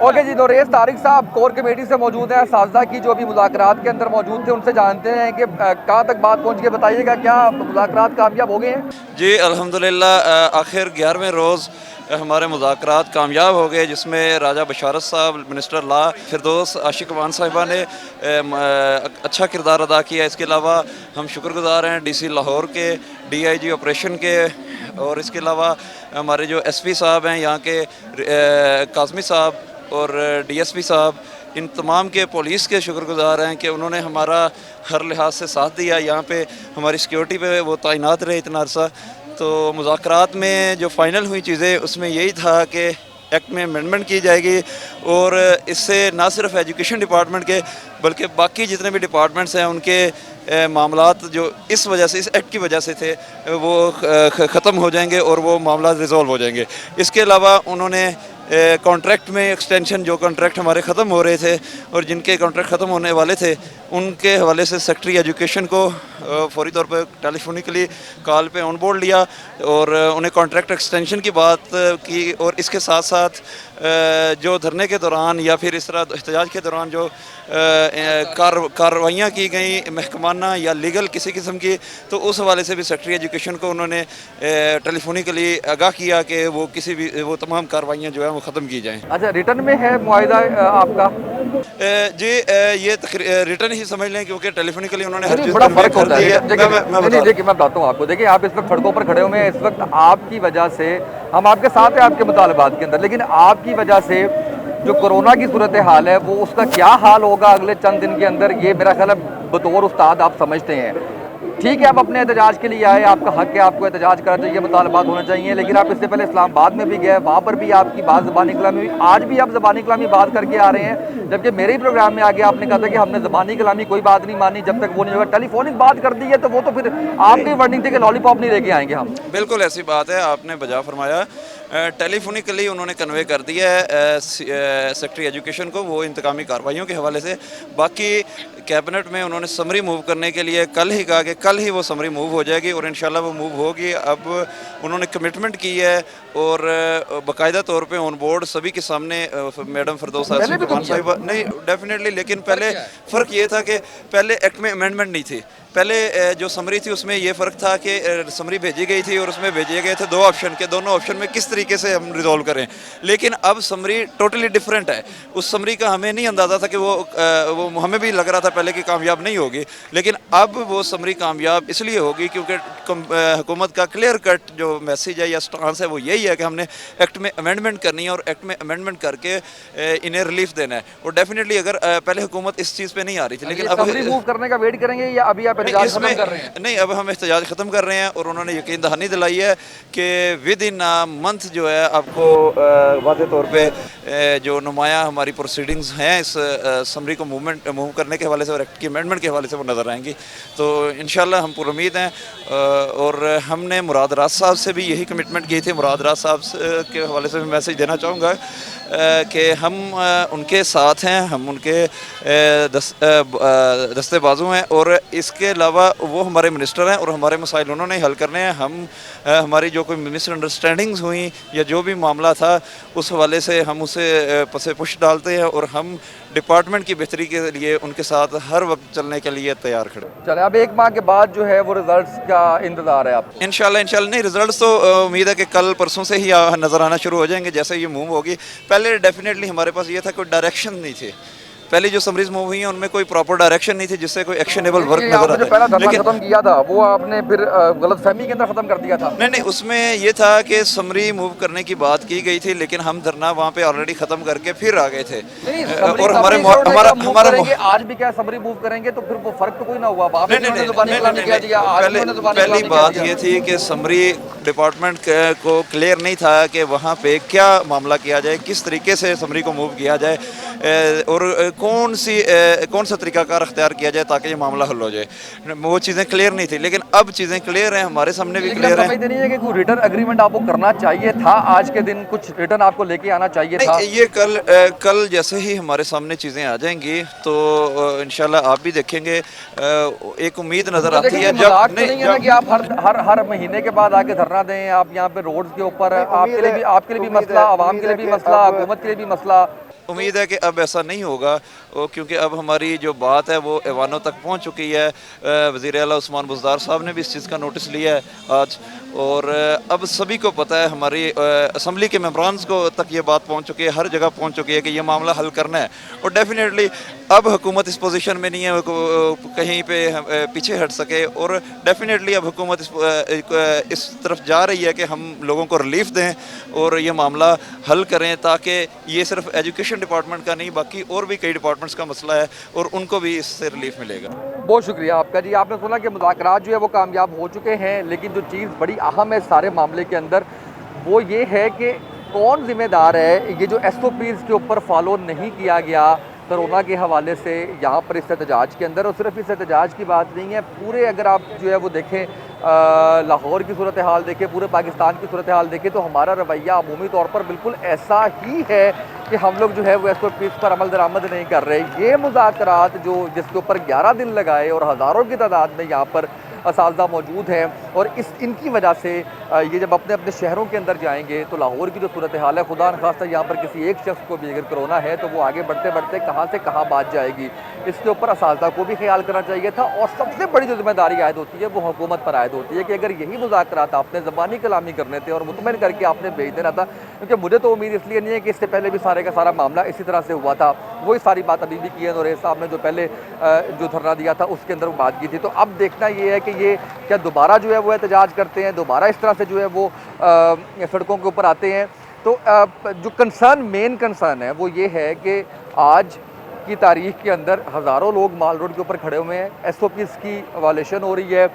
Okay जी, नोरेश तारिक साहब core committee से मौजूद हैं। साजदा की जो अभी मुज़ाकरात के अंदर मौजूद थे, उनसे जानते हैं कि कहाँ तक बात पहुँच गई। बताइएगा, क्या मुज़ाकरात कामयाब हो गए हैं? जी अल्हम्दुलिल्लाह आखिर 11वें रोज़ हमारे मुज़ाकरात कामयाब हो गए, जिसमें राजा बशारत साहब मिनिस्टर लॉ फिरदौस आशिक अमान साहिबा ने अच्छा किरदार अदा किया। इसके अलावा हम शुक्रगुज़ार हैं डीसी लाहौर के, डीआईजी ऑपरेशन के, और इसके अलावा हमारे जो एसपी साहब हैं यहाँ के, काज़मी साहब और डीएसपी साहब, इन तमाम के पुलिस के शुक्रगुज़ार हैं कि उन्होंने हमारा हर लिहाज से साथ दिया। यहाँ पे हमारी सिक्योरिटी पे वो तैनात रहे इतना अरसा। तो मुज़ाकरात में जो फ़ाइनल हुई चीज़ें, उसमें यही था कि एक्ट में अमेंडमेंट की जाएगी, और इससे ना सिर्फ एजुकेशन डिपार्टमेंट के बल्कि बाकी जितने भी डिपार्टमेंट्स हैं उनके मामलात जो इस वजह से, इस एक्ट की वजह से थे, वो ख़त्म हो जाएंगे और वो मामला रिज़ॉल्व हो जाएंगे। इसके अलावा उन्होंने कॉन्ट्रैक्ट में एक्सटेंशन, जो कॉन्ट्रैक्ट हमारे ख़त्म हो रहे थे और जिनके कॉन्ट्रैक्ट ख़त्म होने वाले थे, उनके हवाले से सेक्रेटरी एजुकेशन को फौरी तौर पर टेलीफोनिकली कॉल पे ऑन बोर्ड लिया और उन्हें कॉन्ट्रैक्ट एक्सटेंशन की बात की। और इसके साथ साथ जो धरने के दौरान या फिर इस तरह एहतजाज के दौरान जो कार्रवाइयाँ की गई महकमाना या लीगल किसी किस्म की, तो उस हवाले से भी सेक्रेटरी एजुकेशन को उन्होंने टेलीफोनिकली आगाह किया कि वो किसी भी वो तमाम कार्रवाइयाँ जो है वो ख़त्म की जाएँ। अच्छा, रिटर्न में है मुआहिदा आपका? जी ये रिटर्न ही समझ लें, क्योंकि टेलीफोनिकली उन्होंने हर चीज़ बड़ा फर्क कर होता दी है। है। देखिए, मैं बताता हूँ आपको। देखिए, आप इस वक्त सड़कों पर खड़े हुए हैं, इस वक्त आपकी वजह से हम आपके साथ हैं आपके मुतालबात के अंदर, लेकिन आपकी वजह से जो कोरोना की सूरत हाल है, वो उसका क्या हाल होगा अगले चंद दिन के अंदर, ये मेरा ख्याल है बतौर उस्ताद आप समझते हैं। ठीक है, आप अपने एहतजाज के लिए आए, आपका हक है, आपको एहतजाज करना चाहिए, मुतालबात होना चाहिए, लेकिन आप इससे पहले इस्लामाबाद में भी गए, वहाँ पर भी आपकी बात ज़बानी कलामी हुई। आज भी आप ज़बानी कलामी बात करके आ रहे हैं, जबकि मेरे ही प्रोग्राम में आगे आपने कहा था कि हमने ज़बानी कलामी कोई बात नहीं मानी जब तक वो नहीं होगा। टेलीफोनिक बात कर दी है, तो वो तो फिर आपकी वर्डिंग थी कि लॉलीपॉप नहीं लेके आएंगे हम। बिल्कुल ऐसी बात है, आपने बजा फरमाया। टेलीफोनिकली उन्होंने कन्वे कर दिया है सेक्रेटरी एजुकेशन को, वो इंतकामी कार्रवाइयों के हवाले से। बाकी कैबिनेट में उन्होंने समरी मूव करने के लिए कल ही कहा कि कल ही वो समरी मूव हो जाएगी, और इंशाल्लाह वो मूव होगी। अब उन्होंने कमिटमेंट की है और बाकायदा तौर पे ऑन बोर्ड सभी के सामने मैडम फिरदौस आसिफ अमान साहिबा, नहीं डेफिनेटली, लेकिन पहले फ़र्क ये था कि पहले एक्ट में अमेंडमेंट नहीं थी। पहले जो समरी थी उसमें ये फ़र्क था कि समरी भेजी गई थी और उसमें भेजे गए थे दो ऑप्शन के, दोनों ऑप्शन में किस तरीके से हम रिजॉल्व करें। लेकिन अब समरी टोटली डिफरेंट है। उस समरी का हमें नहीं अंदाज़ा था कि वो हमें भी लग रहा था पहले कि कामयाब नहीं होगी, लेकिन अब वो समरी कामयाब इसलिए होगी क्योंकि हुकूमत का क्लियर कट जो मैसेज है या स्टांस है वो यही है कि हमने एक्ट में अमेंडमेंट करनी है और एक्ट में अमेंडमेंट करके इन्हें रिलीफ देना है। और डेफिनेटली अगर पहले हुकूमत इस चीज़ पे नहीं आ रही थी, लेकिन अब मूव करने का वेट करेंगे या अभी आप एहतजाज खत्म कर रहे हैं? नहीं, अब हम एहतजाज ख़त्म कर रहे हैं और उन्होंने यकीन दहानी दिलाई है कि विद इन मंथ जो है आपको वाज़े तौर पे जो नुमाया हमारी प्रोसीडिंग्स हैं इस समरी को मूव करने के हवाले से और एक्ट की अमेंडमेंट के हवाले से वो नज़र आएंगी। तो इंशाल्लाह हम पूरी उम्मीद हैं। और हमने मुराद राज साहब से भी यही कमिटमेंट की थी। मुराद राज साहब के हवाले से भी मैसेज देना चाहूँगा कि हम उनके साथ हैं, हम उनके दस्ते बाजू हैं, और इसके अलावा वो हमारे मिनिस्टर हैं और हमारे मसाइल उन्होंने हल करने हैं। हम हमारी जो कोई मिसअंडरस्टैंडिंग्स हुई या जो भी मामला था उस हवाले से हम उसे पसे पुश डालते हैं और हम डिपार्टमेंट की बेहतरी के लिए उनके साथ हर वक्त चलने के लिए तैयार खड़े। चले, अब एक माह के बाद जो है वो रिजल्ट्स का इंतजार है आपको? इंशाल्लाह नहीं, रिजल्ट्स तो उम्मीद है कि कल परसों से ही नज़र आना शुरू हो जाएंगे जैसे ये मूव होगी। पहले डेफिनेटली हमारे पास ये था, कोई डायरेक्शन नहीं थी। पहले जो समरीज मूव हुई हैं उनमें कोई प्रॉपर डायरेक्शन नहीं थी जिससे कोई एक्शनेबल वर्क नजर आता है। पहला धरना खत्म किया था वो आपने फिर गलतफहमी के अंदर खत्म कर दिया था? नहीं, उसमें ये था कि समरी मूव करने की बात की गई थी, लेकिन हम धरना वहाँ पे ऑलरेडी खत्म करके फिर आ गए थे। और हमारा आज भी क्या समरी मूव करेंगे तो फिर वो फर्क तो कोई ना हुआ। पहली बात ये थी कि समरी डिपार्टमेंट को क्लियर नहीं था कि वहाँ पे क्या मामला किया जाए, किस तरीके से समरी को मूव किया जाए और कौन सा तरीकाकार अख्तियार किया जाए ताकि ये मामला हल हो जाए। वो चीज़ें क्लियर नहीं थी, लेकिन अब चीज़ें क्लियर हैं, हमारे सामने भी क्लियर है। समझते नहीं है कि कोई रिटर्न एग्रीमेंट आपको करना चाहिए था? आज के दिन कुछ रिटर्न आपको लेके आना चाहिए था? ये कल जैसे ही हमारे सामने चीज़ें आ जाएंगी तो इंशाल्लाह आप भी देखेंगे। एक उम्मीद नज़र आती है। जब नहीं है ना कि आप हर महीने के बाद आके धरना दें, आप यहाँ पे रोड्स के ऊपर, आपके लिए भी मसला, आवाम के लिए भी मसला, हुकूमत के लिए भी मसला। उम्मीद है कि अब ऐसा नहीं होगा, क्योंकि अब हमारी जो बात है वो ऐवानों तक पहुंच चुकी है। वज़ीर आला उस्मान बुज़दार साहब ने भी इस चीज़ का नोटिस लिया है आज, और अब सभी को पता है, हमारी असम्बली के मेम्बरान्स को तक ये बात पहुंच चुकी है, हर जगह पहुंच चुकी है कि ये मामला हल करना है। और डेफिनेटली अब हुकूमत इस पोजीशन में नहीं है वो कहीं पे पीछे हट सके, और डेफिनेटली अब हुकूमत इस तरफ जा रही है कि हम लोगों को रिलीफ दें और ये मामला हल करें, ताकि ये सिर्फ एजुकेशन डिपार्टमेंट का नहीं, बाकी और भी कई डिपार्टमेंट्स का मसला है और उनको भी इससे रिलीफ मिलेगा। बहुत शुक्रिया आपका जी। आपने सुना कि मुज़ाकरात जो है वो कामयाब हो चुके हैं, लेकिन जो चीज़ बड़ी अहम है सारे मामले के अंदर वो ये है कि कौन ज़िम्मेदार है। ये जो SOPs के ऊपर फॉलो नहीं किया गया कोरोना के हवाले से यहाँ पर इस एहतजाज के अंदर, और सिर्फ इस एहतजाज की बात नहीं है, पूरे अगर आप जो है वो देखें लाहौर की सूरत हाल देखें, पूरे पाकिस्तान की सूरत हाल देखें, तो हमारा रवैया अमूमी तौर पर बिल्कुल ऐसा ही है कि हम लोग जो है वो SOPs पर अमल दरामद नहीं कर रहे। ये मुज़ाकरात जो जिसके ऊपर 11 दिन लगाए और हज़ारों की तादाद में यहाँ पर असातिज़ा मौजूद हैं, और इनकी वजह से ये जब अपने अपने शहरों के अंदर जाएंगे तो लाहौर की जो सूरत हाल है, खुदा न खास्ता यहाँ पर किसी एक शख्स को भी अगर कोरोना है तो वो आगे बढ़ते बढ़ते कहाँ से कहाँ बात जाएगी, इसके ऊपर असातिज़ा को भी ख्याल करना चाहिए था। और सबसे बड़ी जो जिम्मेदारी आयद होती है वो हुकूमत पर आयद होती है कि अगर यही मुज़ाकरात आपने ज़बानी कलामी करने थे और मुतमईन करके आपने भेज देना था, क्योंकि मुझे तो उम्मीद इसलिए नहीं है कि इससे पहले भी सारे का सारा मामला इसी तरह से हुआ था, वही सारी बात अभी भी की है। नूरेश साहब ने जो पहले जो धरना दिया था उसके अंदर वो बात की थी। तो अब देखना ये है कि ये क्या दोबारा जो है वो एहतजाज करते हैं, दोबारा इस तरह से जो है वो सड़कों के ऊपर आते हैं। तो जो कंसर्न, मेन कंसर्न है वो ये है कि आज की तारीख के अंदर हज़ारों लोग माल रोड के ऊपर खड़े हुए हैं, SOPs की वायलेशन हो रही है।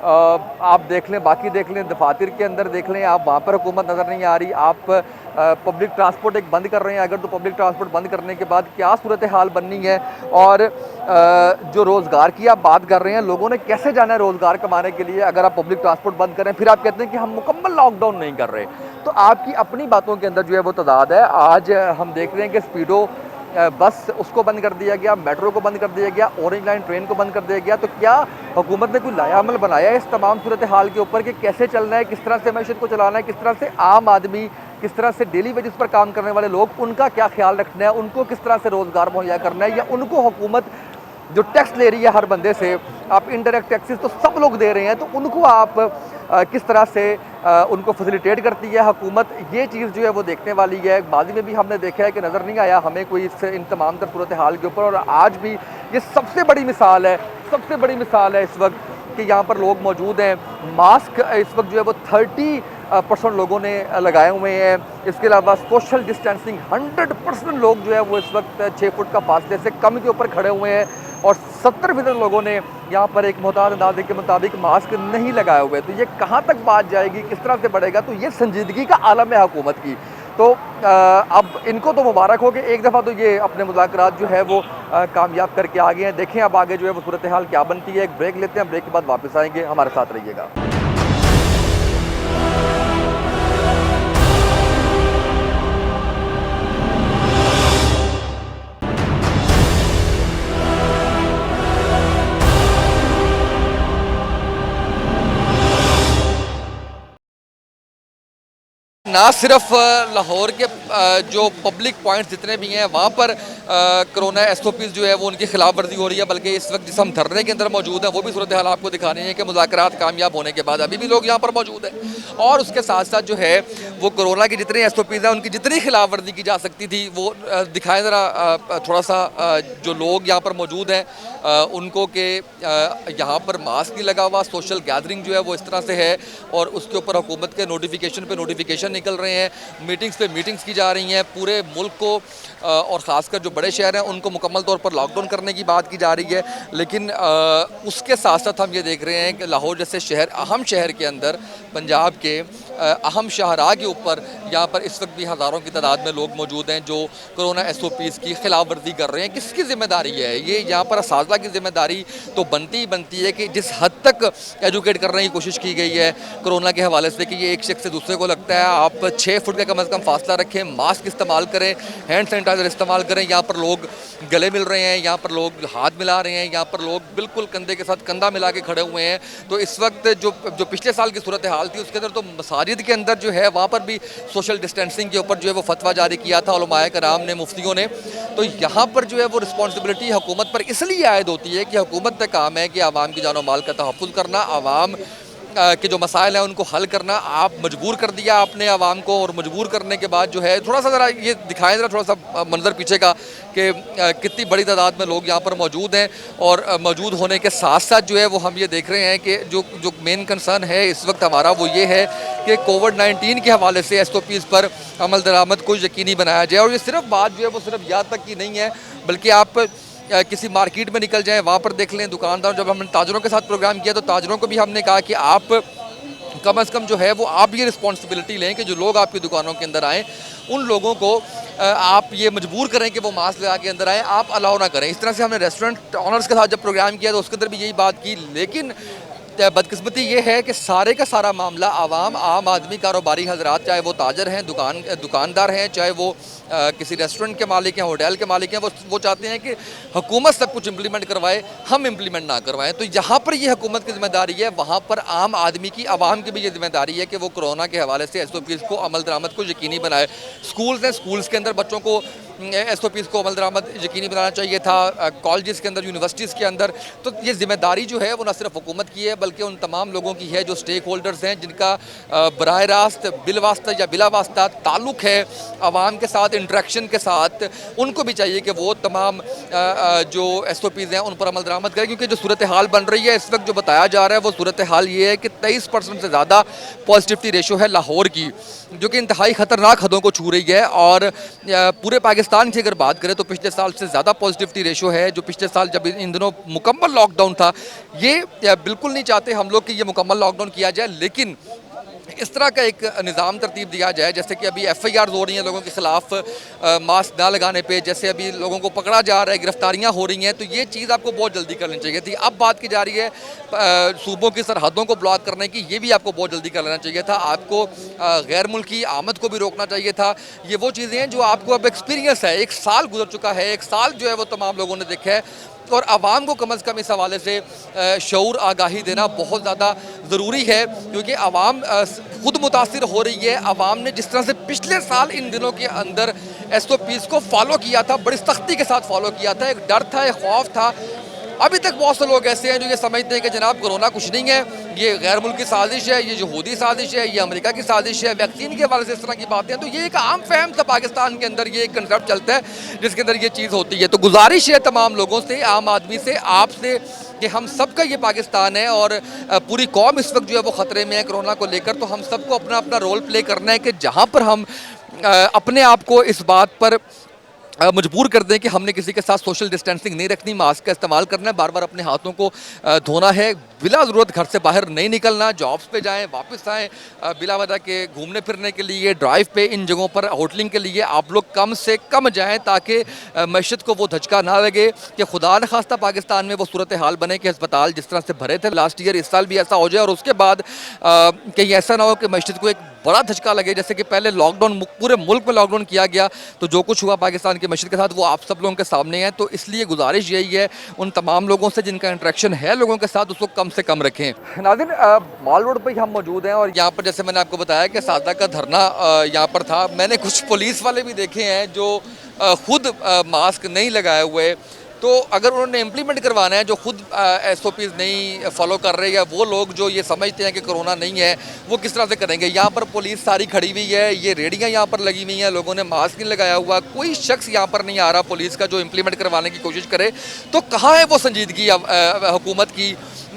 आप देख लें, बाकी देख लें, दफातर के अंदर देख लें, आप वहाँ पर हुकूमत नज़र नहीं आ रही। आप पब्लिक ट्रांसपोर्ट एक बंद कर रहे हैं, अगर तो पब्लिक ट्रांसपोर्ट बंद करने के बाद क्या सूरत हाल बननी है। और जो रोज़गार की आप बात कर रहे हैं, लोगों ने कैसे जाना है रोज़गार कमाने के लिए अगर आप पब्लिक ट्रांसपोर्ट बंद करें, फिर आप कहते हैं कि हम मुकम्मल लॉकडाउन नहीं कर रहे। तो आपकी अपनी बातों के अंदर जो है वो तदाद है। आज हम देख रहे हैं कि स्पीडो बस उसको बंद कर दिया गया, मेट्रो को बंद कर दिया गया, ऑरेंज लाइन ट्रेन को बंद कर दिया गया। तो क्या हुकूमत ने कोई लाया अमल बनाया है इस तमाम सूरत हाल के ऊपर कि कैसे चलना है, किस तरह से मैशत को चलाना है, किस तरह से आम आदमी, किस तरह से डेली वेजेस पर काम करने वाले लोग, उनका क्या ख्याल रखना है, उनको किस तरह से रोज़गार मुहैया करना है, या उनको हुकूमत जो टैक्स ले रही है हर बंदे से, आप इनडायरेक्ट टैक्सेस तो सब लोग दे रहे हैं, तो उनको आप किस तरह से उनको फैसिलिटेट करती है हुकूमत, ये चीज़ जो है वो देखने वाली है। माजी में भी हमने देखा है कि नज़र नहीं आया हमें कोई इन तमाम तर सूरत हाल के ऊपर, और आज भी ये सबसे बड़ी मिसाल है, सबसे बड़ी मिसाल है इस वक्त कि यहाँ पर लोग मौजूद हैं। मास्क इस वक्त जो है वो 30% लोगों ने लगाए हुए हैं। इसके अलावा सोशल डिस्टेंसिंग 100% लोग जो है वो इस वक्त 6 फुट का फासले से कम के ऊपर खड़े हुए हैं, और 70% लोगों ने यहाँ पर एक मोहताद अंदाजे के मुताबिक मास्क नहीं लगाए हुए। तो ये कहाँ तक बात जाएगी, किस तरह से बढ़ेगा, तो ये संजीदगी का आलम है हुकूमत की। तो अब इनको तो मुबारक हो कि एक दफ़ा तो ये अपने मुज़ाकरात जो है वो कामयाब करके आ गए हैं। देखें अब आगे जो है वो सूरत हाल क्या बनती है। एक ब्रेक लेते हैं, ब्रेक के बाद वापस आएंगे, हमारे साथ रहिएगा। ना सिर्फ लाहौर के जो पब्लिक पॉइंट्स जितने भी हैं वहाँ पर कोरोना SOPs जो है वो उनकी खिलाफ वर्जी हो रही है, बल्कि इस वक्त जिस हम धरने के अंदर मौजूद हैं वो भी सूरत हाल आपको दिखानी है कि मुज़ाकरात कामयाब होने के बाद अभी भी लोग यहाँ पर मौजूद हैं, और उसके साथ साथ जो है वो कोरोना की जितनी SOPs हैं उनकी जितनी खिलाफ वर्जी की जा सकती थी वो दिखाएं ज़रा थोड़ा सा। जो लोग यहाँ पर मौजूद हैं उनको के यहाँ पर मास्क नहीं लगा हुआ, सोशल गैदरिंग जो है वो इस तरह से है, और उसके ऊपर हुकूमत के नोटिफिकेशन पे नोटिफिकेशन निकल रहे हैं, मीटिंग्स पे मीटिंग्स की जा रही हैं। पूरे मुल्क को और ख़ासकर जो बड़े शहर हैं उनको मुकम्मल तौर पर लॉकडाउन करने की बात की जा रही है। लेकिन उसके साथ साथ हम ये देख रहे हैं कि लाहौर जैसे शहर, अहम शहर के अंदर, पंजाब के अहम शाहराह के ऊपर यहाँ पर इस वक्त भी हज़ारों की तादाद में लोग मौजूद हैं जो कोरोना SOPs की खिलाफ वर्जी कर रहे हैं। किसकी ज़िम्मेदारी है ये? यहाँ पर असातिज़ा की ज़िम्मेदारी तो बनती ही बनती है कि जिस हद तक एजुकेट करने की कोशिश की गई है कोरोना के हवाले से कि ये एक शख्स से दूसरे को लगता है, आप 6 फुट का कम से कम फासला रखें, मास्क इस्तेमाल करें, हैंड सैनिटाइजर इस्तेमाल करें। यहाँ पर लोग गले मिल रहे हैं, यहाँ पर लोग हाथ मिला रहे हैं, यहाँ पर लोग बिल्कुल कंधे के साथ कंधा मिला के खड़े हुए हैं। तो इस वक्त जो पिछले साल की सूरत हाल थी उसके अंदर तो मसाजिद के अंदर जो है वहाँ पर भी सोशल डिस्टेंसिंग के ऊपर जो है वो फतवा जारी किया था उलमाए कराम ने, मुफ्तियों ने। तो यहाँ पर जो है वो रिस्पॉन्सिबिलिटी हुकूमत पर इसलिए आयद होती है कि हुकूमत का काम है कि आवाम की जानो माल का तहफ़्फ़ुज़ करना, आवाम के जो मसाइल हैं उनको हल करना। आप मजबूर कर दिया आपने आवाम को, और मजबूर करने के बाद जो है थोड़ा सा ज़रा ये दिखाएं ज़रा थोड़ा सा मंजर पीछे का कि कितनी बड़ी तादाद में लोग यहाँ पर मौजूद हैं। और मौजूद होने के साथ साथ जो है वो हम ये देख रहे हैं कि जो मेन कंसर्न है इस वक्त हमारा वो ये है कि कोविड-19 के हवाले से SOPs पर अमल दरामद को यकीनी बनाया जाए। और ये सिर्फ बात जो है वो सिर्फ यहाँ तक की नहीं है, बल्कि आप किसी मार्केट में निकल जाएं, वहाँ पर देख लें दुकानदार। जब हमने ताजरों के साथ प्रोग्राम किया तो ताजरों को भी हमने कहा कि आप कम से कम जो है वो आप ये रिस्पॉन्सिबिलिटी लें कि जो लोग आपकी दुकानों के अंदर आएँ उन लोगों को आप ये मजबूर करें कि वो मास्क लगा के अंदर आएँ, आप अलाउ ना करें। इस तरह से हमने रेस्टोरेंट ऑनर्स के साथ जब प्रोग्राम किया तो उसके अंदर भी यही बात की। लेकिन बदकिस्मती ये है कि सारे का सारा मामला आवाम, आम आदमी, कारोबारी हजरात, चाहे वो ताजर हैं, दुकानदार हैं, चाहे वो किसी रेस्टोरेंट के मालिक हैं, होटल के मालिक हैं, वो चाहते हैं कि हुकूमत सब कुछ इम्प्लीमेंट करवाए, हम इम्प्लीमेंट ना करवाएं। तो यहाँ पर ये हुकूमत की जिम्मेदारी है, वहाँ पर आम आदमी की, आवाम की भी ये जिम्मेदारी है कि वो कोरोना के हवाले से SOPs को, अमल दरामद को यकीनी बनाए। स्कूल्स हैं, स्कूल्स के अंदर बच्चों को SOPs को अमल दरामद यकीनी बनाना चाहिए था, कॉलेज़ के अंदर, यूनिवर्सिटीज़ के अंदर। तो ये जिम्मेदारी जो है वो न सिर्फ हुकूमत की है बल्कि उन तमाम लोगों की है जो स्टेक होल्डर्स हैं, जिनका बराह रास्त, बिलवास्ता या बिला वास्ता ताल्लुक़ है आवाम के साथ, इंटरेक्शन के साथ। उनको भी चाहिए कि वो तमाम जो SOPs हैं उन पर अमल दरामद करें। क्योंकि जो सूरत हाल बन रही है इस वक्त, जो बताया जा रहा है वो सूरत हाल ये है कि 23% से ज़्यादा पॉजिटिविटी रेशो है लाहौर की, जो कि इंतहाई ख़तरनाक हदों को छू रही है। और पूरे पाकिस्तान की अगर बात करें तो पिछले साल से ज़्यादा पॉजिटिविटी रेशो है। जो पिछले साल जब इन दिनों मुकम्मल लॉकडाउन था, ये बिल्कुल नहीं चाहते हम लोग कि ये मुकम्मल लॉकडाउन किया जाए, लेकिन इस तरह का एक निज़ाम तरतीब दिया जाए। जैसे कि अभी FIRs हो रही हैं लोगों के ख़िलाफ़ मास्क ना लगाने पे, जैसे अभी लोगों को पकड़ा जा रहा है, गिरफ्तारियां हो रही हैं, तो ये चीज़ आपको बहुत जल्दी करनी चाहिए थी। अब बात की जा रही है सूबों की सरहदों को ब्लॉक करने की, ये भी आपको बहुत जल्दी कर लेना चाहिए था। आपको गैर मुल्की आमद को भी रोकना चाहिए था। ये वो चीज़ें हैं जो आपको अब एक्सपीरियंस है, 1 साल गुजर चुका है, 1 साल जो है वो तमाम लोगों ने देखा है। और आवाम को कम अज़ कम इस हवाले से शऊर आगाही देना बहुत ज़्यादा ज़रूरी है, क्योंकि आवाम खुद मुतासिर हो रही है। आवाम ने जिस तरह से पिछले साल इन दिनों के अंदर SOPs को फॉलो किया था, बड़ी सख्ती के साथ फॉलो किया था, एक डर था, एक खौफ था। अभी तक बहुत से लोग ऐसे हैं जो ये समझते हैं कि जनाब कोरोना कुछ नहीं है, ये गैर मुल्की साजिश है, ये यहूदी साजिश है, ये अमेरिका की साजिश है, वैक्सीन के हवाले से इस तरह की बातें हैं। तो ये एक आम फहम था पाकिस्तान के अंदर, ये एक कंसेप्ट चलता है जिसके अंदर ये चीज़ होती है। तो गुजारिश है तमाम लोगों से, आम आदमी से, आपसे, कि हम सब का ये पाकिस्तान है और पूरी कौम इस वक्त जो है वो ख़तरे में है कोरोना को लेकर। तो हम सबको अपना अपना रोल प्ले करना है कि जहाँ पर हम अपने आप को इस बात पर मजबूर कर दें कि हमने किसी के साथ सोशल डिस्टेंसिंग नहीं रखनी, मास्क का इस्तेमाल करना है, बार बार अपने हाथों को धोना है, बिला ज़रूरत घर से बाहर नहीं निकलना, जॉब्स पे जाएं, वापस आएँ, बिला वजह के घूमने फिरने के लिए, ड्राइव पे, इन जगहों पर होटलिंग के लिए आप लोग कम से कम जाएं, ताकि मैशत को वो धचका ना लगे कि खुदा न खास्ता पाकिस्तान में वो सूरत हाल बने कि अस्पताल जिस तरह से भरे थे लास्ट ईयर, इस साल भी ऐसा हो जाए। और उसके बाद कहीं ऐसा ना हो कि मैशत को एक बड़ा धचका लगे, जैसे कि पहले लॉकडाउन, पूरे मुल्क में लॉकडाउन किया गया, तो जो कुछ हुआ पाकिस्तान की मैशत के साथ वो आप सब लोगों के सामने है। तो इसलिए गुजारिश यही है उन तमाम लोगों से जिनका इंटरेक्शन है लोगों के साथ, उसको कम से कम रखें। नाज़रीन, माल रोड पर हम मौजूद हैं और यहाँ पर जैसे मैंने आपको बताया कि सादा का धरना यहाँ पर था। मैंने कुछ पुलिस वाले भी देखे हैं जो खुद मास्क नहीं लगाए हुए, तो अगर उन्होंने इम्प्लीमेंट करवाना है, जो खुद SOPs नहीं फॉलो कर रहे हैं, वो लोग जो ये समझते हैं कि कोरोना नहीं है, वो किस तरह से करेंगे। यहाँ पर पुलिस सारी खड़ी हुई है, ये रेडियाँ यहाँ पर लगी हुई हैं, लोगों ने मास्क नहीं लगाया हुआ, कोई शख्स यहाँ पर नहीं आ रहा पुलिस का जो इम्प्लीमेंट करवाने की कोशिश करे। तो कहाँ है वो संजीदगी हुकूमत की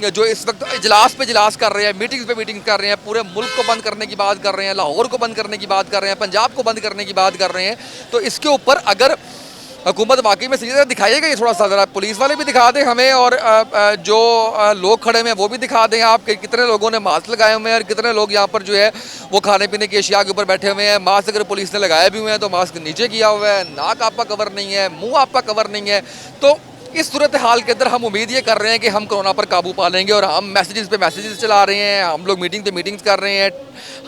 जो इस वक्त इजलास पे इजलास कर रहे हैं, मीटिंग्स पे मीटिंग कर रहे हैं, पूरे मुल्क को बंद करने की बात कर रहे हैं, लाहौर को बंद करने की बात कर रहे हैं, पंजाब को बंद करने की बात कर रहे हैं। तो इसके ऊपर अगर हुकूमत वाकई में सीधे दिखाइएगा, ये थोड़ा सा ज़रा पुलिस वाले भी दिखा दें हमें, और जो लोग खड़े हुए हैं वो भी दिखा दें आप कि कितने लोगों ने मास्क लगाए हुए हैं और कितने लोग यहाँ पर जो है वो खाने पीने की अशिया के ऊपर बैठे हुए हैं। मास्क अगर पुलिस ने लगाए भी हुए हैं तो मास्क नीचे किया हुआ है, नाक आपका कवर नहीं है, मुँह आपका कवर नहीं है। तो इस सूरत हाल के अंदर हम उम्मीद ये कर रहे हैं कि हम कोरोना पर काबू पा लेंगे और हम मैसेजेस पे मैसेजेस चला रहे हैं, हम लोग मीटिंग पे मीटिंग्स कर रहे हैं,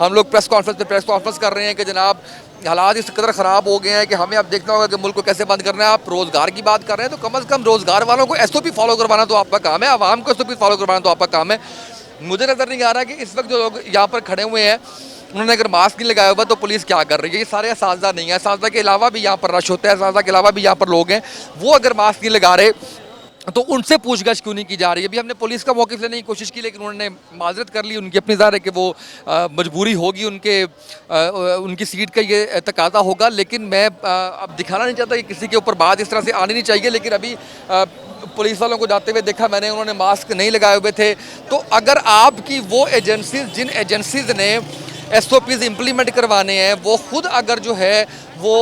हम लोग प्रेस कॉन्फ्रेंस पे प्रेस कॉन्फ्रेंस कर रहे हैं कि जनाब हालात इस कदर ख़राब हो गए हैं कि हमें अब देखना होगा कि मुल्क को कैसे बंद करना है। आप रोज़गार की बात कर रहे हैं तो कम से कम रोज़गार वालों को SOP फॉलो करवाना तो आपका काम है, आवाम को SOP फॉलो करवाना तो आपका काम है। मुझे नज़र नहीं आ रहा कि इस वक्त जो लोग यहाँ पर खड़े हुए हैं उन्होंने अगर मास्क नहीं लगाया हुआ तो पुलिस क्या कर रही है। ये सारे असातिज़ा नहीं है, असातिज़ा के अलावा भी यहाँ पर रश होता है, असातिज़ा के अलावा भी यहाँ पर लोग हैं, वो अगर मास्क नहीं लगा रहे तो उनसे पूछगछ क्यों नहीं की जा रही है। अभी हमने पुलिस का मौक़िफ़ लेने की कोशिश की लेकिन उन्होंने माजरत कर ली, उनकी अपनी ज़ाहिर है कि वो मजबूरी होगी, उनकी सीट का ये तकाज़ा होगा। लेकिन मैं अब दिखाना नहीं चाहता कि किसी के ऊपर बात इस तरह से आनी नहीं चाहिए, लेकिन अभी पुलिस वालों को जाते हुए देखा मैंने, उन्होंने मास्क नहीं लगाए हुए थे। तो अगर आपकी वो एजेंसीज़ जिन एजेंसीज़ ने SOPs इम्प्लीमेंट करवाने हैं वो खुद अगर जो है वो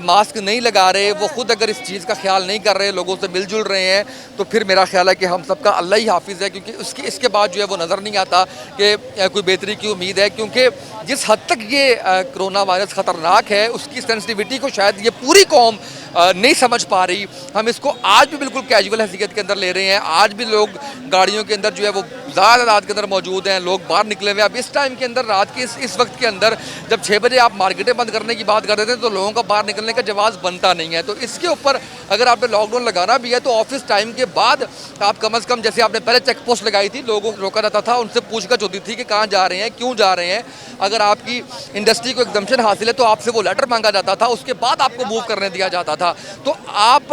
मास्क नहीं लगा रहे, वो खुद अगर इस चीज़ का ख्याल नहीं कर रहे, लोगों से मिलजुल रहे हैं, तो फिर मेरा ख्याल है कि हम सबका अल्लाह ही हाफिज़ है। क्योंकि इसके बाद जो है वो नज़र नहीं आता कि कोई बेहतरी की उम्मीद है। क्योंकि जिस हद तक ये कोरोना वायरस ख़तरनाक है उसकी सेंसिटिविटी को शायद ये पूरी कौम नहीं समझ पा रही। हम इसको आज भी बिल्कुल कैजुअल हैसियत के अंदर ले रहे हैं। आज भी लोग गाड़ियों के अंदर जो है वो ज़्यादा रात के अंदर मौजूद हैं, लोग बाहर निकले हुए हैं। अब इस टाइम के अंदर रात के इस वक्त के अंदर जब 6 बजे आप मार्केटें बंद करने की बात कर रहे थे तो लोगों का बाहर निकलने का जवाब बनता नहीं है। तो इसके ऊपर अगर आपने लॉकडाउन लगाना भी है तो ऑफिस टाइम के बाद आप कम से कम, जैसे आपने पहले चेक पोस्ट लगाई थी, लोगों को रोका जाता था, उनसे पूछगछ होती थी कि कहाँ जा रहे हैं, क्यों जा रहे हैं। अगर आपकी इंडस्ट्री को एग्जम्पशन हासिल है तो आपसे वो लेटर मांगा जाता था, उसके बाद आपको मूव करने दिया जाता था। तो आप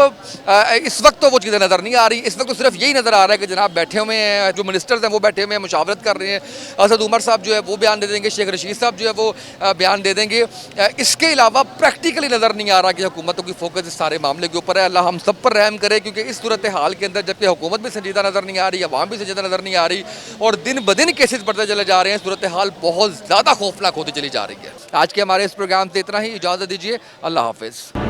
इस वक्त तो वो चीज़ें नज़र नहीं आ रही। इस वक्त तो सिर्फ यही नज़र आ रहा है कि जनाब बैठे हुए हैं, जो मिनिस्टर्स हैं वो बैठे हुए हैं, मुशावरत कर रहे हैं। असद उमर साहब जो है वो बयान दे देंगे, शेख रशीद साहब जो है वो बयान दे देंगे। इसके अलावा प्रैक्टिकली नज़र नहीं आ रहा कि हुकूमतों की फोकस इस सारे मामले के ऊपर है। अल्लाह हम सब पर रहम करे, क्योंकि इस सूरत हाल के अंदर जबकि हुकूमत भी संजीदा नज़र नहीं आ रही, अवाम भी संजीदा नज़र नहीं आ रही और दिन ब दिन केसेस बढ़ते चले जा रहे हैं, सूरत हाल बहुत ज़्यादा खौफनाक होती चली जा रही है। आज के हमारे इस प्रोग्राम से इतना ही, इजाज़त दीजिए, अल्लाह हाफिज़।